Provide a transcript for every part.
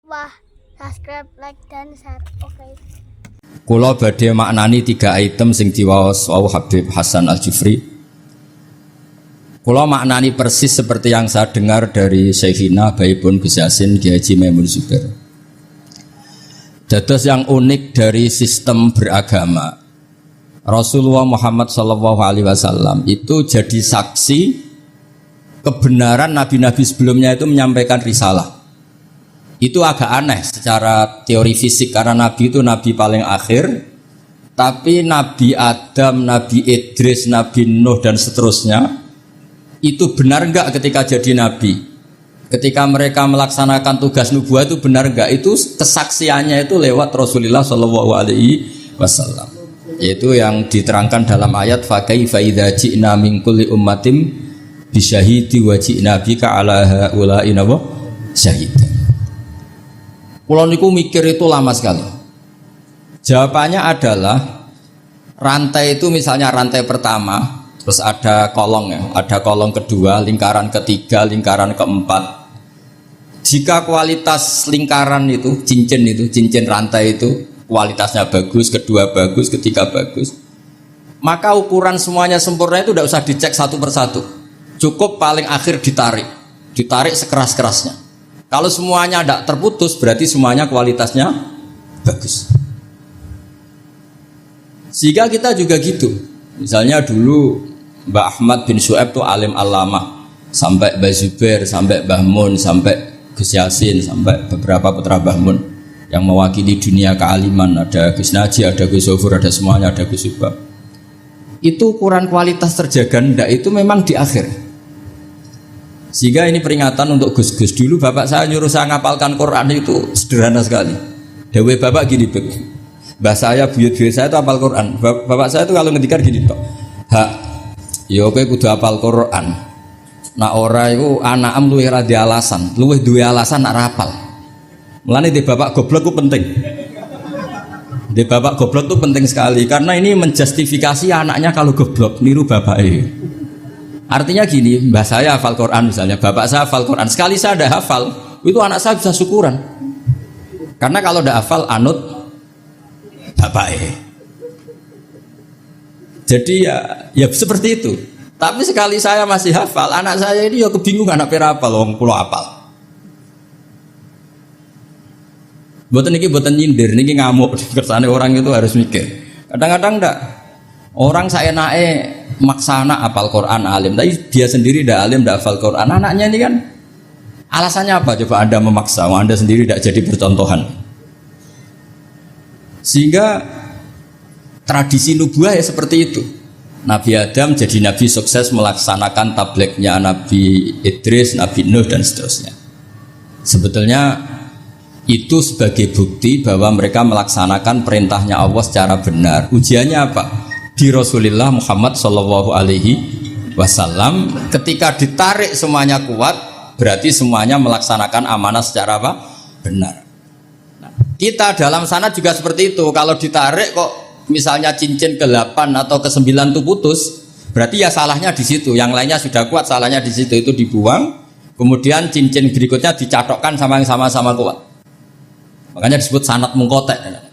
Wah, subscribe, like, dan share. Oke. Kula badhe maknani 3 item sing diwaos Habib Hasan Al-Jufri. Kula maknani persis seperti yang saya dengar dari Syekhina Baibun Gus Yasin Kiai Haji Maimun Zubair. Dados yang unik dari sistem beragama, Rasulullah Muhammad SAW itu jadi saksi kebenaran nabi-nabi sebelumnya itu menyampaikan risalah. Itu agak aneh secara teori fisik karena nabi itu nabi paling akhir, tapi Nabi Adam, Nabi Idris, Nabi Nuh dan seterusnya itu benar enggak ketika jadi nabi? Ketika mereka melaksanakan tugas nubuah itu benar enggak? Itu kesaksiannya itu lewat Rasulullah SAW. Yaitu yang diterangkan dalam ayat fa kaifa idza ji'na min kulli ummatin bisyahidi wa ji'na bika ala haula'i syahida. Kulo niku mikir itu lama sekali. Jawabannya adalah rantai itu misalnya rantai pertama, terus ada kolong ya, ada kolong kedua, lingkaran ketiga, lingkaran keempat. Jika kualitas lingkaran itu, cincin rantai itu kualitasnya bagus, kedua bagus, ketiga bagus, maka ukuran semuanya sempurna itu tidak usah dicek satu persatu. Cukup paling akhir ditarik sekeras-kerasnya. Kalau semuanya tidak terputus, berarti semuanya kualitasnya bagus. Sehingga kita juga gitu. Misalnya dulu Mbah Ahmad bin Syuaib itu alim alamah, sampai Mbah Zubair, sampai Mbah Mun, sampai Gus Yasin, sampai beberapa putra Mbah Mun yang mewakili dunia kealiman. Ada Gus Naji, ada Gus Sofur, ada semuanya, ada Gus Subab. Itu ukuran kualitas terjaga ndak itu memang di akhir. Sehingga ini peringatan untuk Gus-Gus. Dulu bapak saya nyuruh saya ngapalkan Quran itu sederhana sekali. Dewe bapak gini, mbah saya, buyut-buyut saya itu hafal Quran. Bapak saya itu kalau ngendikan gini, hak, ya kowe kudu hafal Quran. Nah ora iku anakem luwih ra alasan, luwih duwe alasan nak rapal. Mulane di bapak goblok itu penting. Di bapak goblok itu penting sekali karena ini menjustifikasi anaknya kalau goblok niru bapaknya. Artinya gini, mbah saya hafal Quran misalnya, bapak saya hafal Quran, sekali saya ada hafal, itu anak saya bisa syukuran. Karena kalau ada hafal, anut bapaknya. Jadi ya seperti itu. Tapi sekali saya masih hafal, anak saya ini ya kebingungan apa hafal, wong kula hafal. Boten niki boten nyindir, niki ngamuk. Kersane orang itu harus mikir. Kadang-kadang enggak. Orang saenake maksa anak hafal Quran alim, tapi dia sendiri tidak alim, tidak hafal Quran. Anaknya ini kan alasannya apa? Coba Anda memaksa, Anda sendiri tidak jadi percontohan. Sehingga tradisi nubuah ya seperti itu. Nabi Adam jadi nabi sukses melaksanakan tablignya Nabi Idris, Nabi Nuh dan seterusnya. Sebetulnya itu sebagai bukti bahwa mereka melaksanakan perintahnya Allah secara benar. Ujiannya apa? Di Rasulullah Muhammad SAW ketika ditarik semuanya kuat, berarti semuanya melaksanakan amanah secara apa? Benar. Nah, kita dalam sana juga seperti itu. Kalau ditarik kok misalnya cincin ke-8 atau ke-9 itu putus, berarti ya salahnya di situ. Yang lainnya sudah kuat, salahnya di situ, itu dibuang. Kemudian cincin berikutnya dicatokkan sama yang sama-sama kuat. Makanya disebut sanad mungkotek.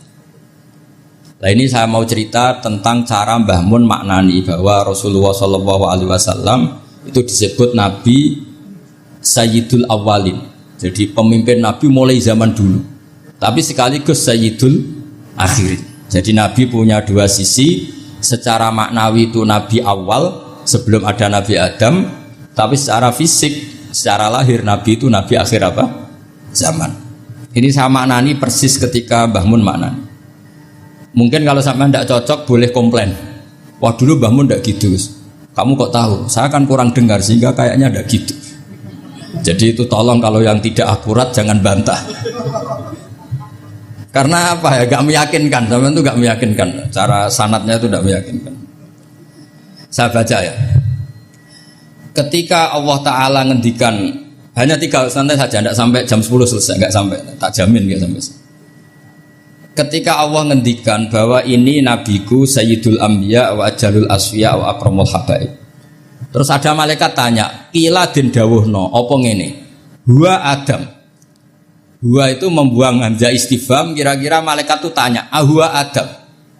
Nah ini saya mau cerita tentang cara Mbah Mun maknani bahwa Rasulullah SAW itu disebut Nabi Sayyidul Awwalin. Jadi pemimpin Nabi mulai zaman dulu. Tapi sekaligus Sayyidul Akhirin. Jadi Nabi punya dua sisi. Secara maknawi itu Nabi awal sebelum ada Nabi Adam. Tapi secara fisik, secara lahir Nabi itu Nabi akhir apa? Zaman. Ini saya maknani persis ketika Mbah Mun maknani. Mungkin kalau sampai tidak cocok boleh komplain. Wah dulu Mbah Mun tidak gitu. Kamu kok tahu? Saya kan kurang dengar sehingga kayaknya tidak gitu. Jadi itu tolong kalau yang tidak akurat jangan bantah. Karena apa ya? Gak meyakinkan. Sampai itu gak meyakinkan. Cara sanadnya itu tidak meyakinkan. Saya baca ya. Ketika Allah Ta'ala ngendikan hanya 3 santai saja, tidak sampai jam 10 selesai, nggak sampai, tak jamin nggak sampai. Ketika Allah ngendikan bahwa ini nabiku Sayyidul Anbiya wa Ajalul Asfiya wa Akramul Habaib. Terus ada malaikat tanya, "Kila den dawuhna apa ngene? Huwa Adam. Huwa itu membuang hamzah istifham, kira-kira malaikat itu tanya, ahwa Adam,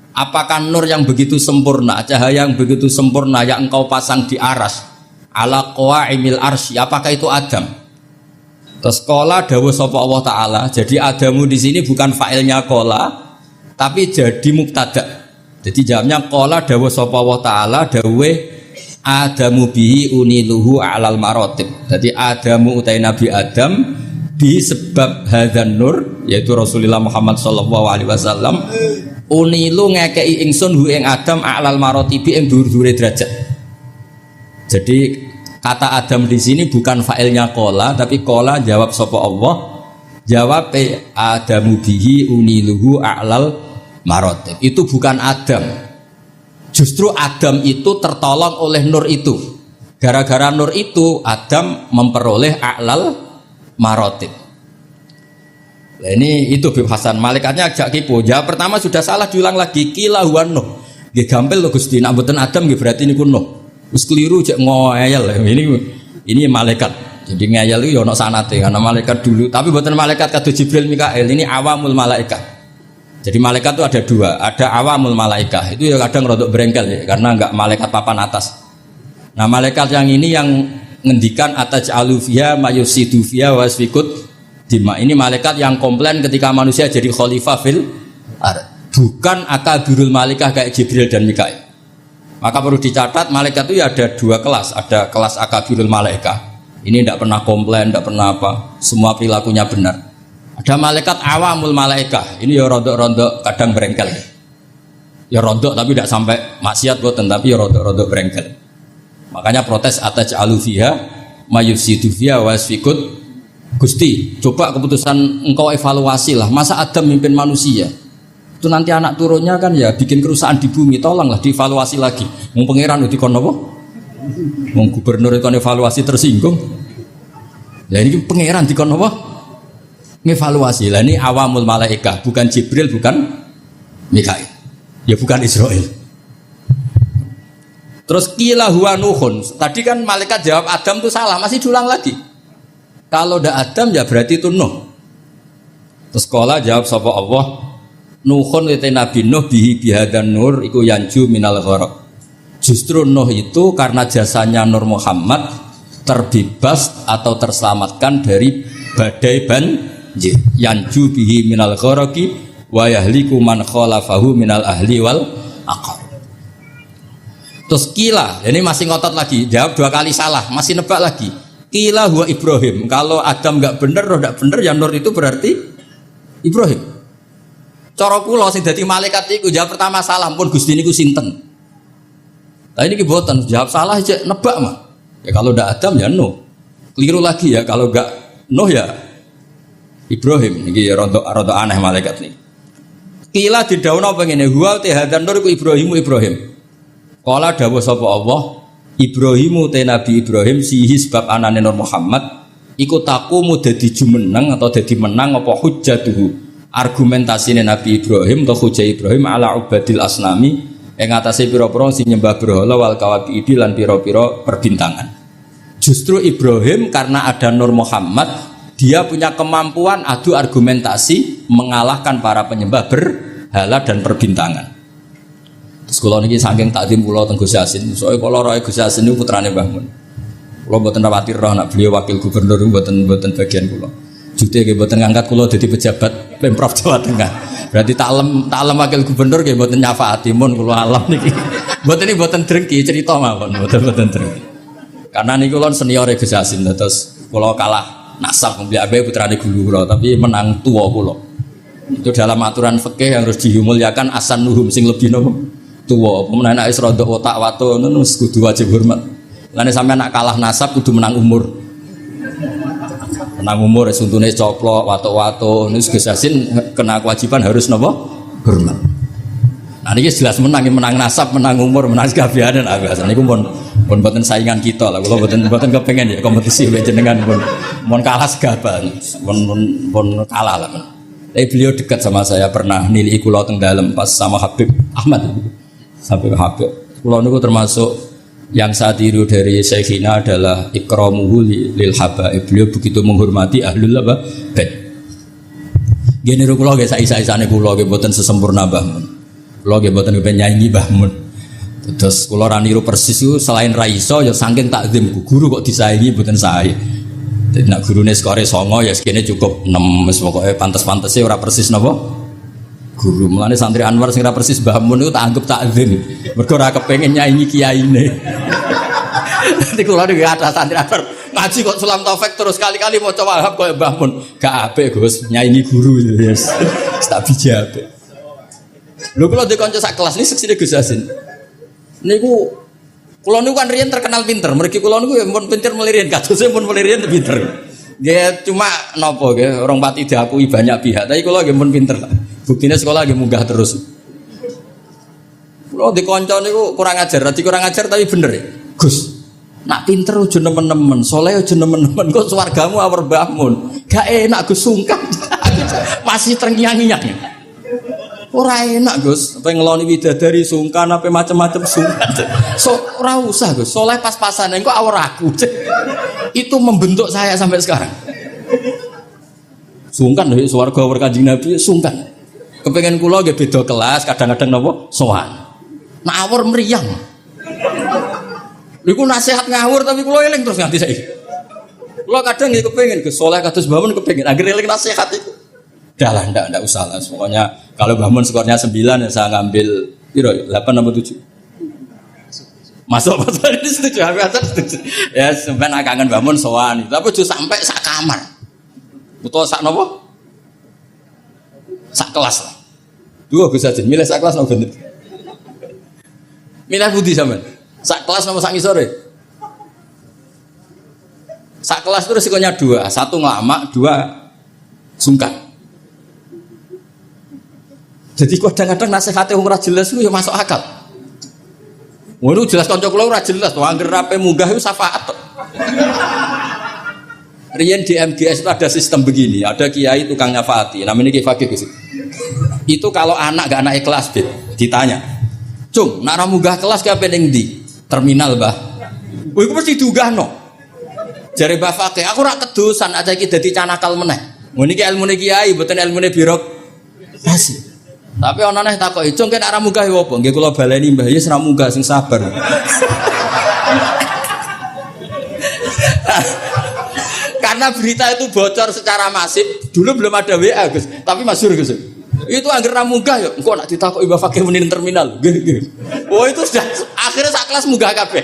apakah nur yang begitu sempurna, cahaya yang begitu sempurna yang engkau pasang di aras, ala qawaimil arsy, apakah itu Adam? Terus qala dawuh sapa Allah taala, jadi Adamu di sini bukan fa'ilnya qala, tapi jadi mubtada. Jadi jawabnya qala dawuh sapa Allah taala dawuh Adamu bihi uniluhu alal maratib. Jadi Adamu utai Nabi Adam bi sebab hadzan nur yaitu Rasulullah Muhammad sallallahu alaihi wasallam unilu ngekei ingsun hu ing Adam alal maratibi ing dhuwur-dhuwure derajat. Jadi kata Adam di sini bukan fa'ilnya qala, tapi qala jawab sapa Allah, jawab Adamu bihi uniluhu alal maratib. Itu bukan Adam. Justru Adam itu tertolong oleh nur itu. Gara-gara nur itu Adam memperoleh a'lal marotib. Nah, ini itu Bib Hasan. Malaikatnya agak kipu. Jawab pertama sudah salah, diulang lagi. Kila huwa Nuh. Nggih gampil lho Gusti. Nek mboten Adam nggih berarti niku Nuh. Wis keliru cek ngoyel. Ini malaikat. Jadi ngeyel itu ya ono sanate karena malaikat dulu. Tapi mboten malaikat kados Jibril Mikail. Ini awamul malaikat. Jadi malaikat itu ada dua. Ada awamul malaikat. Itu ya kadang rodok berengkel ya, karena enggak malaikat papan atas. Nah malaikat yang ini yang ngendikan ataj'alu fiha mayusidu fiha wasfikut dima. Ini malaikat yang komplain ketika manusia jadi khalifah fil ard. Bukan akabirul malaikah kayak Jibril dan Mikail. Maka perlu dicatat malaikat itu ya ada dua kelas. Ada kelas akabirul malaikah. Ini tidak pernah komplain, tidak pernah apa. Semua perilakunya benar. Ada malaikat awamul malaikah. Ini ya rontok-rontok kadang berengkel. Ya rontok tapi tidak sampai maksiat boten, tapi ya rontok-rontok berengkel. Makanya protes ataj'alu fiha mayusidu fiha wasfikut. Gusti, coba keputusan engkau evaluasi lah. Masa Adam mimpin manusia? Itu nanti anak turunnya kan ya bikin kerusakan di bumi. Tolonglah dievaluasi lagi. Mau pangeran itu kon apa? Mau gubernur itu evaluasi tersinggung. Ya ini pangeran di kon apa? Ngevaluasi. Lah ini awamul malaikah, bukan Jibril, bukan Mikail. Ya bukan Israel. Terus kila huwa Nuhun. Tadi kan malaikat jawab Adam itu salah, masih diulang lagi. Kalau ndak Adam ya berarti itu Nuh. Terus kala jawab sapa Allah, Nuhun itu Nabi Nuh bihi bihadan nur iku yanju minal gharq. Justru Nuh itu karena jasanya Nur Muhammad terbebas atau terselamatkan dari badai banjir. Yanju bihi minal gharqi wa yahliku man khalafahu minal ahli wal aqar. Terus kila, ini masih ngotot lagi, jawab dua kali salah, masih nebak lagi. Kila huwa Ibrahim. Kalau Adam enggak benar, roh enggak benar, ya nur itu berarti Ibrahim. Cara kula sing dadi malaikat iku jawab pertama salah, pun Gusti niku sinten. Lah ini kiboten jawab salah aja nebak mah. Ya kalau enggak Adam ya Nuh. Keliru lagi ya kalau enggak Nuh ya Ibrahim. Iki rada aneh malaikat nih. Kila didhawuhna pengene huwa hadan nur iku Ibrahim. Kala dawuh sapa Allah, Ibrahimu te Nabi Ibrahim sihi sebab anane Nur Muhammad iku taqumu dadi jumeneng atau dadi menang apa hujjatuhu. Argumentasine Nabi Ibrahim atau hujjah Ibrahim ala ubadil asnami ing atase pira-pira sing nyembah berhala wal kawabibi lan pira-pira perbintangan. Justru Ibrahim karena ada Nur Muhammad, dia punya kemampuan adu argumentasi mengalahkan para penyembah berhala dan perbintangan. Terus kalau niki saking takdim kula teng Gus Yasin, soalnya kalau roh Gus Yasin itu putrane Mbah Mun. Kula mboten rawati roh nak beliau wakil gubernur mboten bagian kula. Jute nggih mboten ngangkat kula dadi pejabat Pemprov Jawa Tengah. Berarti taklem wakil gubernur nggih mboten nyafaati mun kula alam niki. Mboten drengki cerita mawon, mboten drengki. Karena niku kula senior Gus Yasin terus kula kalah nasab mbek putrane guru kula tapi menang tua kula. Itu dalam aturan fikih yang harus dimuliakan asan nuhum sing lebih nopo tua, pemenang anak isrodok otak wato, nus kudu wajib hormat. Lainnya sampai anak kalah nasab kudu menang umur. Menang umur, suntune coplok, wato, nus Gus Yasin kena kewajiban harus nopo hormat. Nah ini jelas menang nasab, menang umur, menang sekabianan. Biasanya ini pun buatan saingan kita lah. Kalau buatan kepengen ya kompetisi jenengan pun kalah segaban, pun kalah lah. Tapi beliau dekat sama saya, pernah nilai kula teng dalem pas sama Habib Ahmad. Sampai ke Habib. Kula niku termasuk yang saya tiru dari Syekhina adalah ikramuhu lil habaib. Beliau begitu menghormati ahlul bait. Nggih niru kula nggih saisa-isane kula nggih mboten sesempurna Mbah Mun. Kula nggih mboten kepen nyanyi Mbah Mun. Terus kula ra niru persis iku selain ra iso ya saking takzim guru kok disaingi mboten sae. Dadi nek gurune skore 9 ya sekene cukup 6 wis pokoke pantes-pantese ora persis napa? Guru. Mulane santri Anwar sing ora persis Mbah Mun iku tak anggap takzim. Mergo ora kepengin nyaingi kiyaine. Nanti kula niku ada santri Anwar ngaji kok Sulam Taufik terus kali-kali maca Wahab koyo Mbah Mun. Gak apik Gus, nyaingi guru yes. Tak bijak. Lho kula di kanca sak kelas niki seksine Gus Hasin. Niku kula niku kan riyen terkenal pinter. Mergi kula niku ya mun pinter melirin, kadose mun melirin pinter. Nggih cuma napa nggih orang pati diakui banyak pihak, tapi kula nggih mun pinter. Buktine sekolah nggih munggah terus. Kula di kanca niku kurang ajar, tapi bener ya. Gus, nak pinter aja nemen-nemen, saleh aja nemen-nemen, kok swargamu awur Mbah Mun. Gak enak Gus sungkan. Masih terngiang-ngiang. Ora enak Gus, apa ngeloni widadari sungkan apa macam-macam sungkan. So ora usah Gus, soleh pas-pasan engko awur aku. Itu membentuk saya sampai sekarang. Sungkan lho swarga awur Kanjeng Nabi sungkan. Kepengen kula nggih beda kelas, kadang-kadang napa sowan. Nak awur mriyang. Niku nasihat ngawur tapi kula eling terus nganti saiki. Kula kadang nggih kepengin Gus soleh kados bangun kepengin agar eling nasihat itu. Dah lah, enggak usah lah. Pokoknya kalau Mbah Mun skornya 9 ya saya ngambil piro 8 atau 7. Masuk ini setuju, setuju. Ya sampean kangen Mbah Mun sowan, tapi aja sampai sak kamar. Utawa sak napa? Sak kelas lah. Dua Gus aja, milih sak kelas napa bener. Milih budi sampean. Sak kelas napa sak ngisore? Sak kelas itu resikonya 2, 1 ngelamak, 2 sungkan. Jadi kadang-kadang nasihatnya ora jelas itu ya masuk akal. Waduh jelas kanca kula ora jelas, to angger rape munggah itu syafaat. Riyen di MGS itu ada sistem begini, ada kiai tukang nyafaati, namanya Kiai Fakih Gus. Itu kalau anak gak anak kelas bet, ditanya, "Cung, nak ra munggah kelas ki ape ning ndi?" Terminal, Mbah. Oh iku mesti diunggahno. Jare Mbah Fakih, aku ora kedosan aja iki dadi canakal meneh. Ngene iki ilmune kiai, mboten ilmune birokrasi. Tapi ana neh takoki, "Cung kene ora munggah ya apa?" Nggih kula baleni Mbah, ya ora munggah sing sabar. Karena berita itu bocor secara masif, dulu belum ada WA, Gus, tapi masyhur Gus. Itu angger ra munggah ya, engko nek ditakoki Mbah Fakih muni terminal. Nggih. Oh itu sudah akhirnya sak kelas munggah kabeh.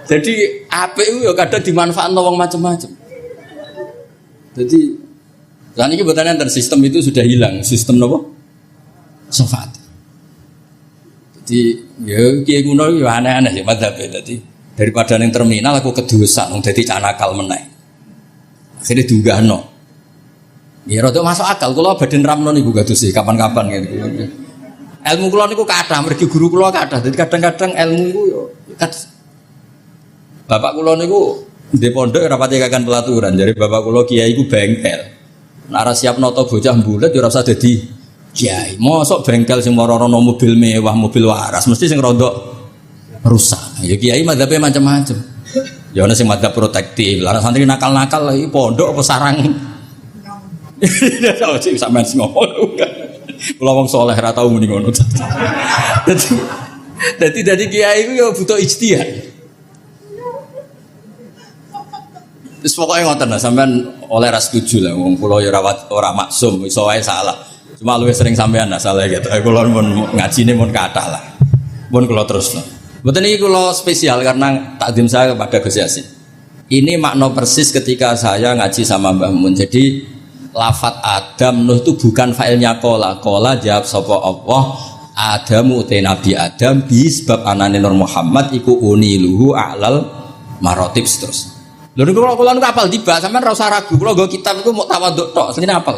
Jadi apik itu ya kadang dimanfaatno wong macam-macam. Jadi kan iki mboten enten sistem itu sudah hilang, sistem napa? Syafaat. Jadi ya kiye ngono ya aneh-aneh sih madzhabe. Dadi daripada ning terminal aku kedosan wong dadi canakal meneh. Akhire diunggahno. Ya rada masuk akal kula badhe ramno niku kados kapan-kapan gitu. Ilmu kula niku kathah mergi guru kula kathah. Dadi kadang-kadang ilmu iku yo bapak kula niku di pondok ora pati kakan pelaturan. Jadi bapak kula kiai iku bengkel. Nek ora siap nata bocah mbulet ya ora usah dadi kiai, mosok bengkel sing moro-rono mobil mewah, mobil waras, mesti sing rodok rusak. Ya kiai madzhabe macam-macam. Ya ana sing madzhab protektif, lah santri nakal-nakal iki pondok apa sarang. Ya sik sampean sing ngono. Kula wong saleh ra tau muni ngono. Dadi kiai iku ya butuh ijtihad. Terus pokoknya ngoten lah, sampean oleh ra setuju lah, wong kula ya ora maksum, iso wae salah. Cuma luwih sering sampean lah salah gitu. Kula mun ngajine mun kathah lah. Mun kula terusno. Mboten iki kula spesial karena takdim saya kepada Gus Yasin. Ini makna persis ketika saya ngaji sama Mbah Mun. Jadi lafat Adam Nuh itu bukan failnya kola. Kola jawab sapa Allah. Adamu te Nabi Adam bi sebab anane Nur Muhammad iku uniluhu a'lal marotib terus. Lho niku kula niku apal tiba, sampean ora usah ragu. Kula nggo kitab iku mok tawaduk tok, sing apal.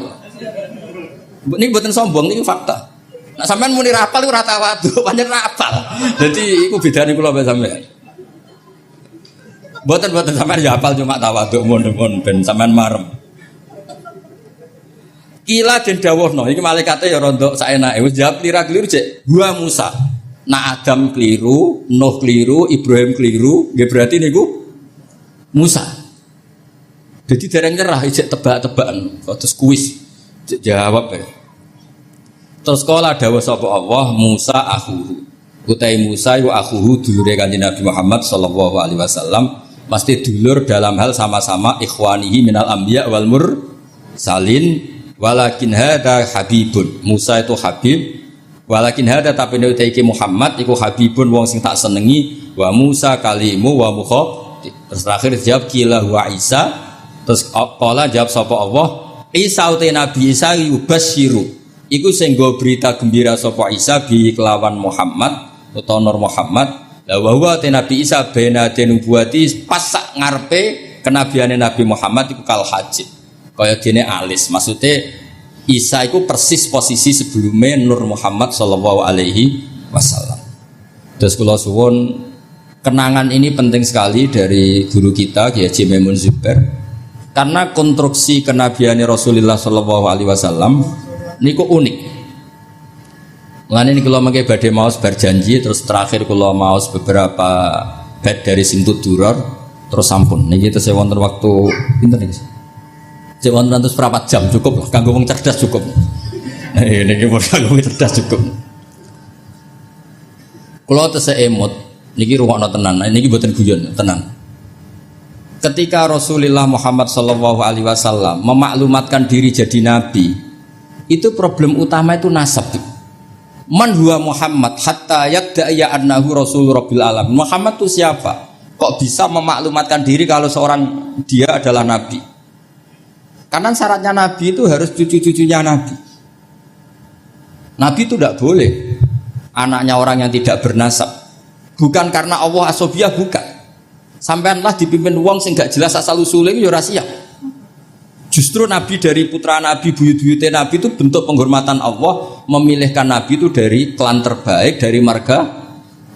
Ini buatan sombong, ini fakta. Nah sampean muni rapal itu rata wadu, panjang rapal. Jadi itu bedanya kula mbek sampean. Buatan sampean ya apal cuma tawaduk mon ben sampean marem. Kila den dawuhno, iki malaikate ya rondok saenake. Wis jawab lira-kliru cek. Gua Musa. Nah Adam keliru, Nuh keliru, Ibrahim keliru, nggih berarti niku Musa. Jadi dereng nyerah ijek tebak-tebakan, terus kuis. Jawab ya. Terus kala dawuh sapa Allah Musa akhuhu. Utai Musa iku akhuhu dulure Kanjeng Nabi Muhammad sallallahu alaihi wasallam, pasti dulur dalam hal sama-sama ikhwanihi minal anbiya wal mursalin, walakin hada habibun. Musa itu habib, walakin hada tapi nek iki Muhammad iku habibun wong sing tak senengi, wa Musa kalimu wa mukhatab. Terus terakhir jawab kila wa Isa. Terus kala jawab sapa Allah Isa utai Nabi Isa yubasyiru iku sing nggo berita gembira sapa Isa bi kelawan Muhammad utawa Nur Muhammad. La wa huwa te Nabi Isa bena denubuati pas sak ngarepe kenabiane Nabi Muhammad iku kal hajib. Kaya dene alis. Maksudnya Isa iku persis posisi sebelumnya Nur Muhammad sallallahu alaihi wasallam. Terus kula suwun kenangan ini penting sekali dari guru kita Kiai Haji Maimun Zubair. Karena konstruksi kenabian Rasulullah Shallallahu Alaihi Wasallam niku unik. Lan ini kalau mengke badhe maos berjanji, terus terakhir kalau maos beberapa bait dari Simtud Duror, terus sampun. Niki terus wonten waktu pinten niki? Cek wonten terus berapa jam cukup lah, kanggo wong cerdas cukup. Nah, niki kanggo wong cerdas cukup. Kula tesih emut, niki rungokno tenan. Niki mboten guyon, tenan. Ketika Rasulullah Muhammad Sallallahu Alaihi Wasallam memaklumatkan diri jadi nabi, itu problem utama itu nasab. Man huwa Muhammad hatta yadda'iya annahu rasul rabbil alamin. Muhammad itu siapa? Kok bisa memaklumatkan diri kalau seorang dia adalah nabi? Karena syaratnya nabi itu harus cucu-cucunya nabi. Nabi itu tidak boleh anaknya orang yang tidak bernasab. Bukan karena Allah asobiyah, bukan. Sampaianlah dipimpin wong sing gak jelas asal usulnya ya ora siap. Justru Nabi dari putra Nabi, buyut-buyute Nabi itu bentuk penghormatan Allah, memilihkan Nabi itu dari klan terbaik, dari marga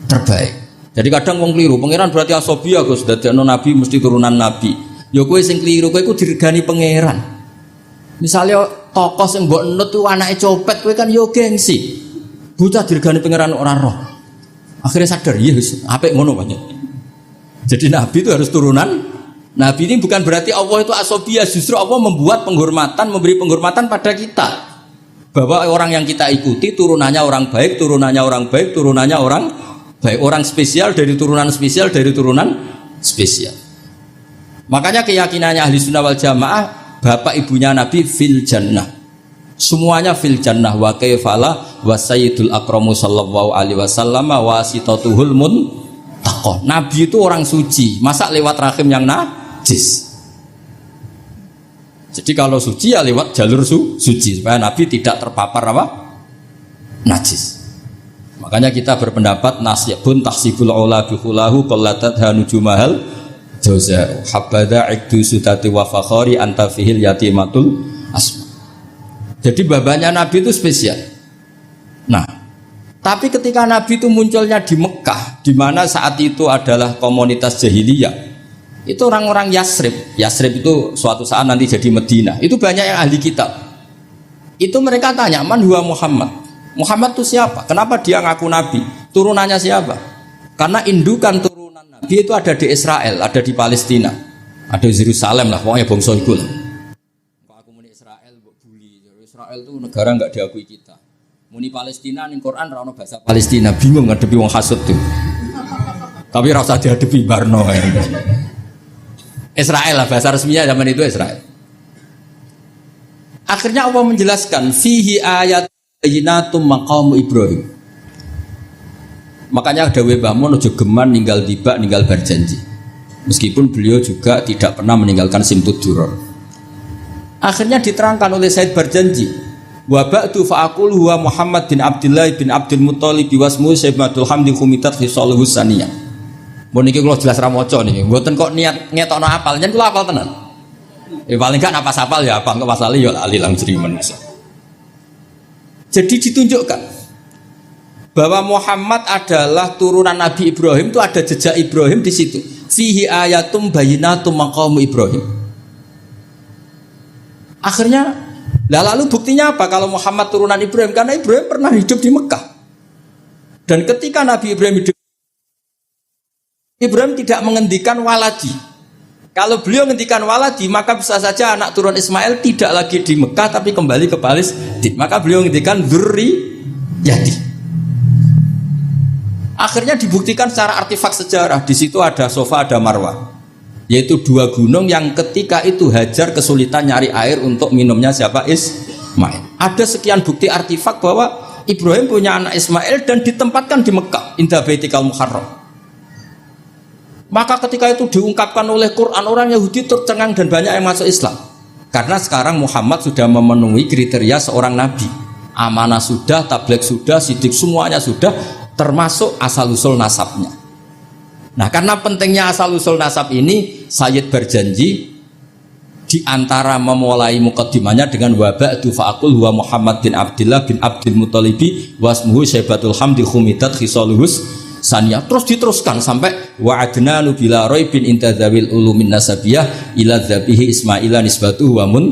terbaik. Jadi kadang wong keliru, pangeran berarti asobiyah Gus, dadekno Nabi mesti turunan Nabi. Ya kowe sing keliru, kowe iku diregani pangeran. Misalnya tokoh sing mbok enut tuh anake copet, kowe kan yo gengsi. Bocah diregani pangeran ora roh. Akhirnya sadar, iya wis apik ngono banyak. Jadi Nabi itu harus turunan. Nabi ini bukan berarti Allah itu asobiyah. Justru Allah membuat penghormatan, memberi penghormatan pada kita. Bahwa orang yang kita ikuti turunannya orang baik, turunannya orang baik, turunannya orang baik. Orang spesial dari turunan spesial, dari turunan spesial. Makanya keyakinannya ahli sunnah wal jamaah, bapak ibunya Nabi fil jannah. Semuanya fil jannah. Wa kaifala wa sayyidul akramu sallallahu alaihi wasallam wa sitatuhul muntaqah. Nabi itu orang suci, masa lewat rahim yang najis? Jadi kalau suci ya lewat jalur suci supaya Nabi tidak terpapar apa? Najis. Makanya kita berpendapat nasyibun tahsibul ula bihulahu qallatat hanujumahal jauza habada ikdu sudati wa fakhari anta fihil yatimatul asma. Jadi babanya Nabi itu spesial. Nah, tapi ketika Nabi itu munculnya di Mekah, di mana saat itu adalah komunitas jahiliyah, itu orang-orang Yasrib. Yasrib itu suatu saat nanti jadi Medina. Itu banyak yang ahli kitab. Itu mereka tanya, man huwa Muhammad? Muhammad itu siapa? Kenapa dia ngaku Nabi? Turunannya siapa? Karena indukan turunan Nabi itu ada di Israel, ada di Palestina, ada di Yerusalem lah, pokoknya bangsa itu lah. Kalau aku muni Israel, bully. Israel itu negara nggak diakui kita. Muni Palestina ning Quran ra ono bahasa Palestina, bingung ngadepi wong hasud tuh. Tapi ra usah dihadapi barno. Israel lah bahasa resminya zaman itu Israel. Akhirnya Allah menjelaskan fihi ayat bayyinatum maqam Ibrahim. Makanya dawuh Mbah Mun aja geman ninggal tiba ninggal berjanji. Meskipun beliau juga tidak pernah meninggalkan Simtud Duror. Akhirnya diterangkan oleh Said Berjanji, wa ba'du fa'aqul huwa Muhammad bin Abdullah bin Abdul Muttalib wasmu Sayyidul Hamdi Khumitat Hisaluhu Saniyah. Mun niki kula jelas ra maca niki. Mboten kok niat ngetokno apal, yen kula apal tenan. Paling kan apa sapal ya apa kok pasale ya lali lang jering manusa. Jadi ditunjukkan bahwa Muhammad adalah turunan Nabi Ibrahim, itu ada jejak Ibrahim di situ. Fihi ayatum bayyinatum maqam Ibrahim. Akhirnya, lalu buktinya apa kalau Muhammad turunan Ibrahim? Karena Ibrahim pernah hidup di Mekah. Dan ketika Nabi Ibrahim hidup, Ibrahim tidak menghentikan waladi. Kalau beliau ngendikan waladi, maka bisa saja anak turun Ismail tidak lagi di Mekah tapi kembali ke Palestina. Maka beliau ngendikan dzurriyyati. Akhirnya dibuktikan secara artefak sejarah. Di situ ada Safa, ada Marwah, yaitu dua gunung yang ketika itu Hajar kesulitan nyari air untuk minumnya siapa? Ismail. Ada sekian bukti artefak bahwa Ibrahim punya anak Ismail dan ditempatkan di Mekah, inda baitikal muharram. Maka ketika itu diungkapkan oleh Quran, orang Yahudi tercengang dan banyak yang masuk Islam. Karena sekarang Muhammad sudah memenuhi kriteria seorang nabi. Amanah sudah, tabligh sudah, sidik semuanya sudah, termasuk asal-usul nasabnya. Nah, karena pentingnya asal-usul nasab ini, Sayyid berjanji di antara memulai mukaddimahnya dengan waba'du fa'akul huwa Muhammad bin Abdillah bin Abdil Muttalibi wasmuhu Syaibatul Hamdi Khumidat Khisaluhus Saniyah. Terus diteruskan sampai wa'adna nubila roy bin intadzawil ulumin nasabiyah ila dzabihi Ismaila nisbatuhu wa mun.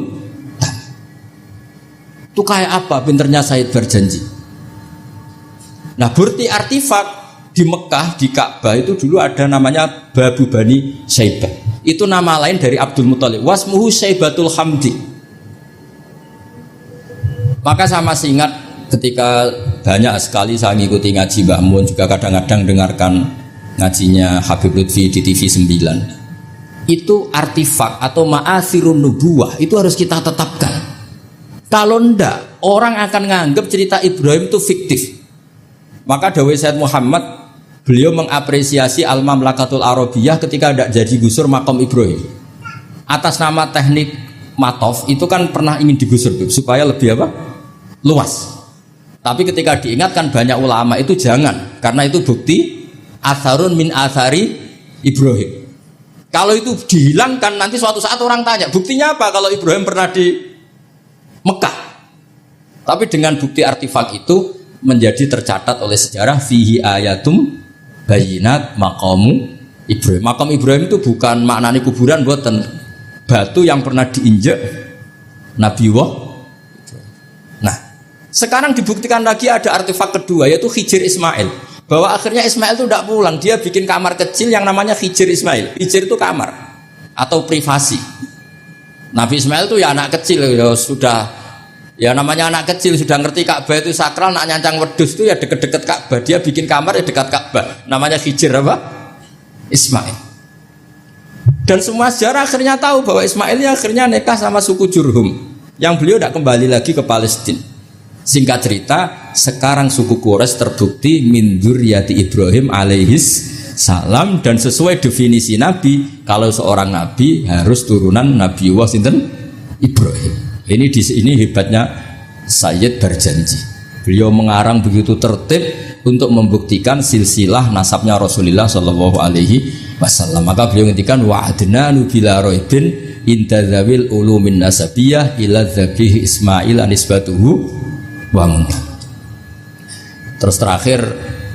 Itu kayak apa pinternya Sayyid berjanji. Nah, bukti artefak di Mekah, di Ka'bah itu dulu ada namanya Babu Bani Syaibah. Itu nama lain dari Abdul Muthalib. Wasmuhu Syaibatul Hamdi. Maka saya masih ingat ketika banyak sekali saya ngikuti ngaji Mbah Mun, juga kadang-kadang dengarkan ngajinya Habib Lutfi di TV 9. Itu artefak atau ma'athirun nubuwah itu harus kita tetapkan. Kalau ndak, orang akan nganggap cerita Ibrahim itu fiktif. Maka dawuh Sayyid Muhammad, beliau mengapresiasi Al-Mamlakatul Arabiyah ketika tidak jadi gusur makam Ibrahim. Atas nama teknik matof itu kan pernah ingin digusur supaya lebih apa? Luas. Tapi ketika diingatkan banyak ulama itu jangan, karena itu bukti atharun min athari Ibrahim. Kalau itu dihilangkan nanti suatu saat orang tanya, buktinya apa kalau Ibrahim pernah di Mekah? Tapi dengan bukti artefak itu menjadi tercatat oleh sejarah fihi ayatum bayinat maqamu Ibrahim. Makam Ibrahim itu bukan maknanya kuburan, buatan batu yang pernah diinjak Nabi Wah. Nah, sekarang dibuktikan lagi ada artefak kedua, yaitu Hijir Ismail. Bahwa akhirnya Ismail itu tidak pulang, dia bikin kamar kecil yang namanya Hijir Ismail. Hijir itu kamar atau privasi. Nabi Ismail itu ya anak kecil, ya sudah, ya namanya anak kecil sudah ngerti Ka'bah itu sakral, nak nyancang wedhus itu ya deket-deket Ka'bah. Dia bikin kamar ya dekat Ka'bah. Namanya Hijir apa? Ismail. Dan semua sejarah akhirnya tahu bahwa Ismail ya akhirnya nikah sama suku Jurhum, yang beliau tidak kembali lagi ke Palestina. Singkat cerita, sekarang suku Quraisy terbukti min dzurriyyati Ibrahim alaihis salam, dan sesuai definisi Nabi, kalau seorang Nabi harus turunan Nabi sinten Ibrahim. Ini di sini hebatnya Sayyid berjanji. Beliau mengarang begitu tertib untuk membuktikan silsilah nasabnya Rasulullah Shallallahu Alaihi Wasallam. Maka beliau ngendikan wa'adna nubila roibin intadzawil ulumin nasabiyah ila dzabihi Ismail anisbatuhu. Terus terakhir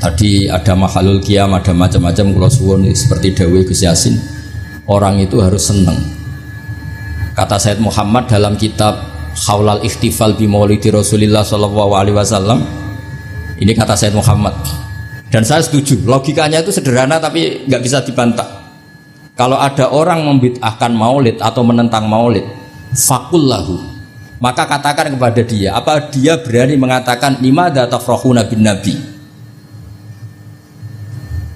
tadi ada mahalul qiyam, ada macam-macam kula suwun seperti dawuh Gus Yasin, orang itu harus senang. Kata Sayyid Muhammad dalam kitab Khaulal Ikhtifal bi Maulidi Rasulillah sallallahu alaihi wasallam, ini kata Sayyid Muhammad, dan saya setuju, logikanya itu sederhana tapi nggak bisa dibantah. Kalau ada orang membid'ahkan maulid atau menentang maulid, fakullahu, maka katakan kepada dia, apa dia berani mengatakan limadza tafrahuna bin nabi?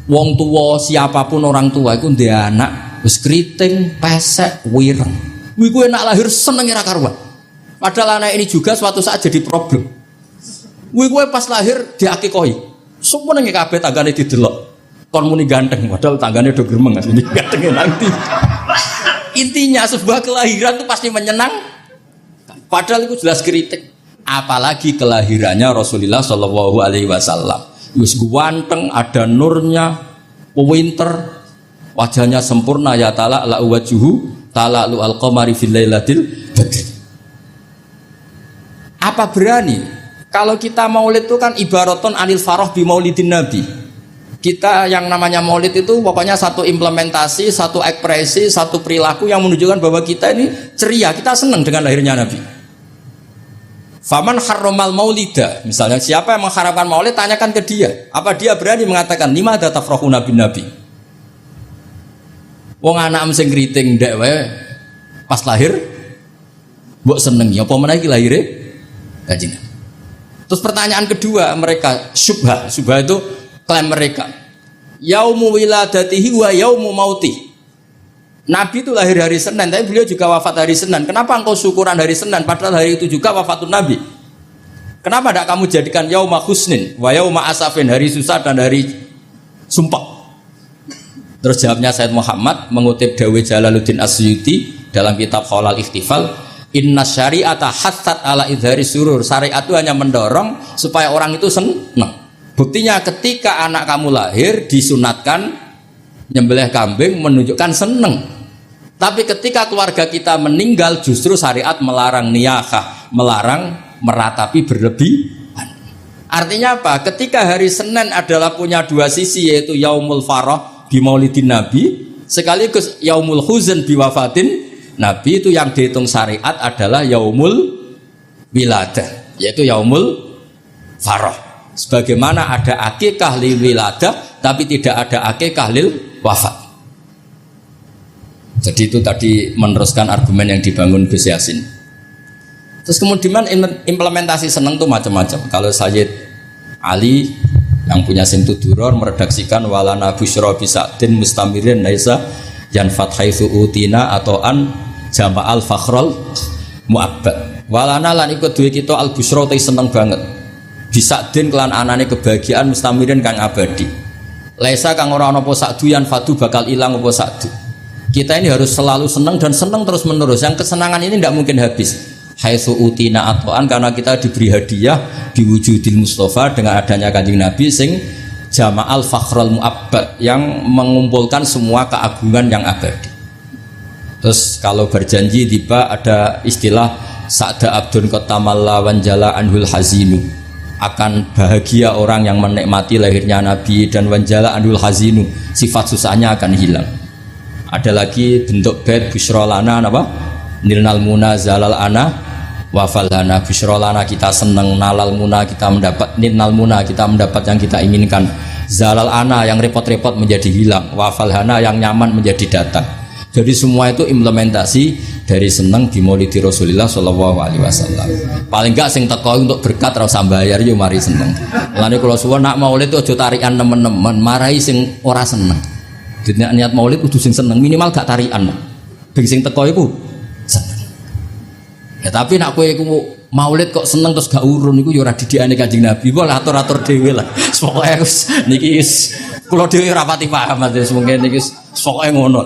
Wong tua, siapapun orang tua itu dia anak wis kriting, pesek, wireng. Kuwi kowe nak lahir seneng ora karuan. Padahal anak ini juga suatu saat jadi problem. Kuwi kowe pas lahir diakikohi. Semua nang kabeh tanggane didelok. Kon muni ganteng, padahal tanggane do gremeng asline gantenge nanti. Intinya sebuah kelahiran itu pasti menyenang. Padahal itu jelas kritik. Apalagi kelahirannya Rasulullah Shallallahu Alaihi Wasallam. Yus ganteng, ada nurnya, winter, wajahnya sempurna, ya ta'ala la wajuhu ta'ala lu al-qamari fil lailatil badri. Apa berani? Kalau kita maulid itu kan ibaraton anil faroh bi maulidin nabi. Kita yang namanya maulid itu pokoknya satu implementasi, satu ekspresi, satu perilaku yang menunjukkan bahwa kita ini ceria, kita senang dengan lahirnya Nabi. Faman harromal maulida, misalnya siapa yang mengharamkan maulid, tanyakan ke dia. Apa dia berani mengatakan limadza tafrahuna bin nabi? Wong anak sing kriting ndek wae pas lahir mbok senengi apa meneh iki lahire Kanjeng. Terus pertanyaan kedua mereka syubhah itu klaim mereka. Yaumu wiladatihi wa yaumu mauti. Nabi itu lahir hari Senin, tapi beliau juga wafat hari Senin. Kenapa engkau syukuran hari Senin padahal hari itu juga wafatun Nabi? Kenapa tidak kamu jadikan yauma husnin wa yauma asafin, hari susah dan hari sumpah? Terus jawabnya Said Muhammad mengutip Dawe Jalaluddin Asyuti dalam kitab Khalal Ikhtifal, inna syari'ata hassat ala idhari surur. Syariat itu hanya mendorong supaya orang itu senang. Buktinya ketika anak kamu lahir disunatkan nyembelih kambing menunjukkan senang. Tapi ketika keluarga kita meninggal justru syariat melarang niyahah, melarang meratapi berlebihan. Artinya apa? Ketika hari Senin adalah punya dua sisi, yaitu yaumul farah bi maulidin Nabi sekaligus yaumul huzn bi wafatin Nabi, itu yang dihitung syariat adalah yaumul wiladah, yaitu yaumul farah. Sebagaimana ada akikah lil wiladah tapi tidak ada akikah lil wafat. Jadi itu tadi meneruskan argumen yang dibangun Gus Yasin. Terus kemudian implementasi seneng itu macam-macam. Kalau Sayyid Ali yang punya Simtud Duror meredaksikan walana busyra bisadin mustamirin naisa yanfat haitsu utina atau an jama'al fakhrul mu'abbad. Walana lan ikut duwe kita al busyra te seneng banget. Bisadin kelan anane kebahagiaan mustamirin kang abadi. Laisa kang ora ana apa sakdu yanfatu bakal ilang apa sakdu. Kita ini harus selalu senang dan senang terus menerus. Yang kesenangan ini tidak mungkin habis. Haitsu utina atoan, karena kita diberi hadiah diwujudil Mustafa dengan adanya Kanjeng Nabi sing jama'al fakhrul mu'abbad, yang mengumpulkan semua keagungan yang abadi. Terus kalau berjanji tiba ada istilah sa'da abdun qatamalla wanjala anhul hazinu, akan bahagia orang yang menikmati lahirnya Nabi dan wanjala anhul hazinu, sifat susahnya akan hilang. Ada lagi bentuk bait busyrolana apa? Nilnal muna zalal ana wafalana. Busyrolana kita senang, nalal muna kita mendapat, nilnal muna kita mendapat yang kita inginkan, zalal ana yang repot-repot menjadi hilang, wafalana yang nyaman menjadi datang. Jadi semua itu implementasi dari senang di Maulidi Rasulullah Shallallahu Alaihi Wasallam. Paling enggak sing teko untuk berkat ora usah bayar yo mari seneng. Mulane kula suwun nak maulid aja tarikan teman-teman, marahi sing ora seneng. Niat maulid kudu sing seneng, minimal gak tarian. Ben sing teko iku seneng. Ya tapi nak kowe iku maulid kok seneng terus gak urun iku ya ora didikane Kanjeng Nabi. Wah atur-atur dhewe lah. Pokoke niki kula dhewe ora pati paham wis mungkin niki pokoke ngono.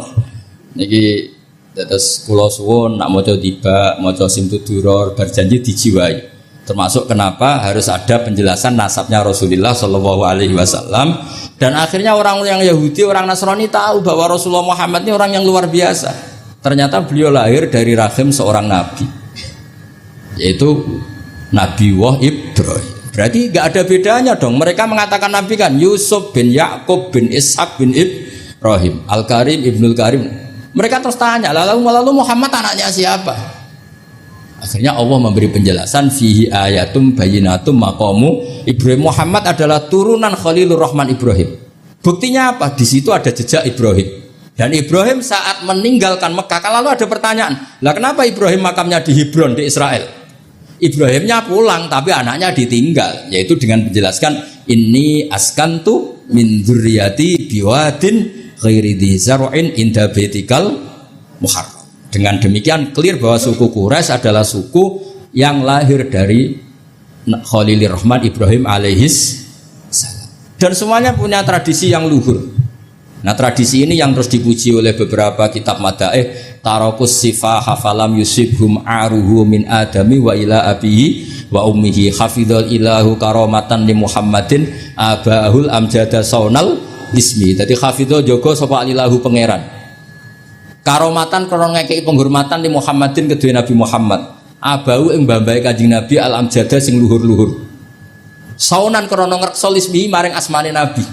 Niki terus kula suwun nak maca tiba, maca Simtud Duror berjanji dijiwai. Termasuk kenapa harus ada penjelasan nasabnya Rasulullah Shallallahu Alaihi Wasallam, dan akhirnya orang yang Yahudi, orang Nasrani tahu bahwa Rasulullah Muhammad ini orang yang luar biasa. Ternyata beliau lahir dari rahim seorang nabi, yaitu Nabi Ibrahim. Berarti nggak ada bedanya dong. Mereka mengatakan nabi kan Yusuf bin Yakub bin Ishak bin Ibrahim, Al Karim Ibnul Karim. Mereka terus tanya, lalu Muhammad anaknya siapa? Akhirnya Allah memberi penjelasan fihi ayatum bayyinatum maqamu Ibrahim. Muhammad adalah turunan Khalilur Rahman Ibrahim. Buktinya apa? Di situ ada jejak Ibrahim. Dan Ibrahim saat meninggalkan Mekah, lalu ada pertanyaan, lah kenapa Ibrahim makamnya di Hebron di Israel? Ibrahimnya pulang tapi anaknya ditinggal, yaitu dengan menjelaskan inni askantu min dzurriyyati biwadin ghairi dzi zar'in inda baitikal muharram. Dengan demikian clear bahwa suku Quraisy adalah suku yang lahir dari Khalilur Rahman Ibrahim alaihis salam. Dan semuanya punya tradisi yang luhur. Nah tradisi ini yang terus dipuji oleh beberapa kitab madaih. Tarakus sifah hafalam yusibhum aruhu min adami wa ila abihi wa ummihi hafidhal ilahu karamatan li Muhammadin abahul amjada saunal ismi. Jadi hafidhal jogo sapa ilahu pangeran. Karomatan krono ngekei penghormatan di Muhammadin kedua Nabi Muhammad. Abau ing mbambahe Kanjeng Nabi al amjada sing luhur-luhur. Saunan krono ngrekso ismi maring asmane Nabi.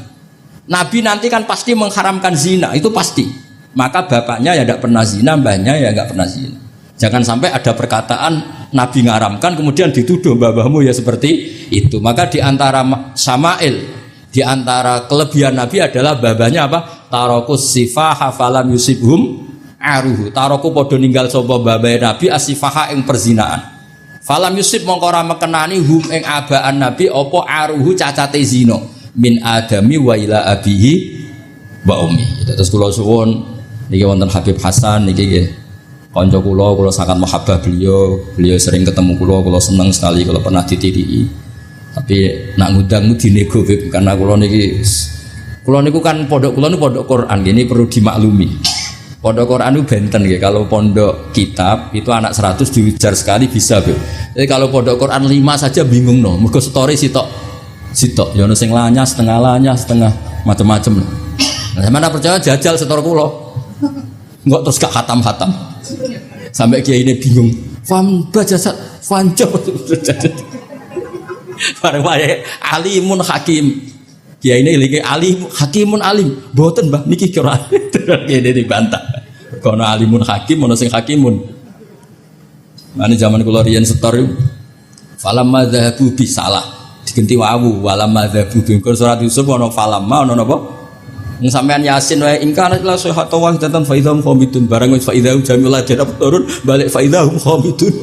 Nabi nanti kan pasti mengharamkan zina, itu pasti. Maka bapaknya ya tidak pernah zina, mbahnya ya nggak pernah zina. Jangan sampai ada perkataan Nabi ngaramkan kemudian dituduh mbahmu ya seperti itu. Maka di antara Sama'il, di antara kelebihan Nabi adalah babanya apa? Tarakus sifaha falam yusibhum aruhu. Taraku padha ninggal sapa babae Nabi asifaha ing perzinaan. Falam yusib mongko ora mekenani hum ing abaan Nabi apa aruhu cacate zina min adami wa ila abihi wa ummi. Terus kula suwun niki wonten Habib Hasan niki nggih kanca kula sangat mahabbah beliau sering ketemu kula seneng sekali kalau pernah ditiri. Tapi nak ngundang dinego karena kula niku kan pondok kula niku pondok Quran, ini perlu dimaklumi. Pondok Quran itu benten nggih, kalau pondok kitab itu anak 100 diujar sekali bisa, Beb. Jadi kalau pondok Quran 5 saja bingung no, mergo story sitok. Ya ono sing lanyas, setengah macam-macam. Nah, mana percaya jajal setor kula. Enggak terus gak khatam-khatam. Sampai kiai ini bingung. Fam bajasat fanjo. Bareng wae alimun hakim. Kiai ini lagi alim hakimun alim. Mboten Mbah niki kira kene dibantah. Kono alimun hakim ono sing hakimun. Mane zaman kula riyen setor falamma dzahabu bisalah digenti wawu walamma dzahabu bi surat Yusuf ono falamma ono napa? Sampean Yasin wae ingkana la sahatu wa tatan faidhum khamidun barang fa idza jamila jadab turun balik faidhum khamidun.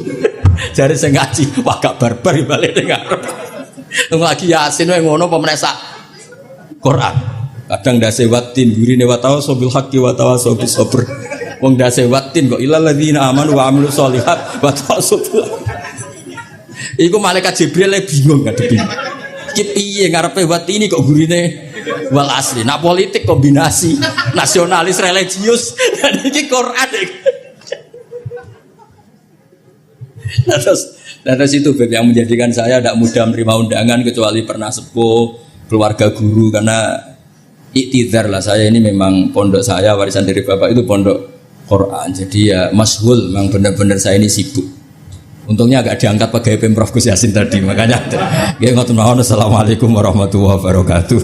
Jare sing ngaji wah gak barbar balik ning arep. Lagi Yasin wae ngono apa meneh sak Quran. Kadang dase watin gurine wa tawasobil haqqi wa tawasobil sabr. Wong dase watin kok ilal ladzina amanu wa amilus sholihat wa tawasobil. Iku malaikat Jibril bingung ngadepi. Iki piye ngarepe watini kok gurine wal asli. Nak politik kombinasi nasionalis religius dan iki Quran. Terus itu Beb yang menjadikan saya tidak mudah menerima undangan kecuali pernah sepuh keluarga guru karena iktidar lah saya ini memang pondok saya warisan dari bapak itu pondok Quran jadi ya masyhul memang benar-benar saya ini sibuk. Untungnya agak diangkat pegawai Pemprov Gus Yasin tadi makanya. Assalamualaikum warahmatullahi wabarakatuh.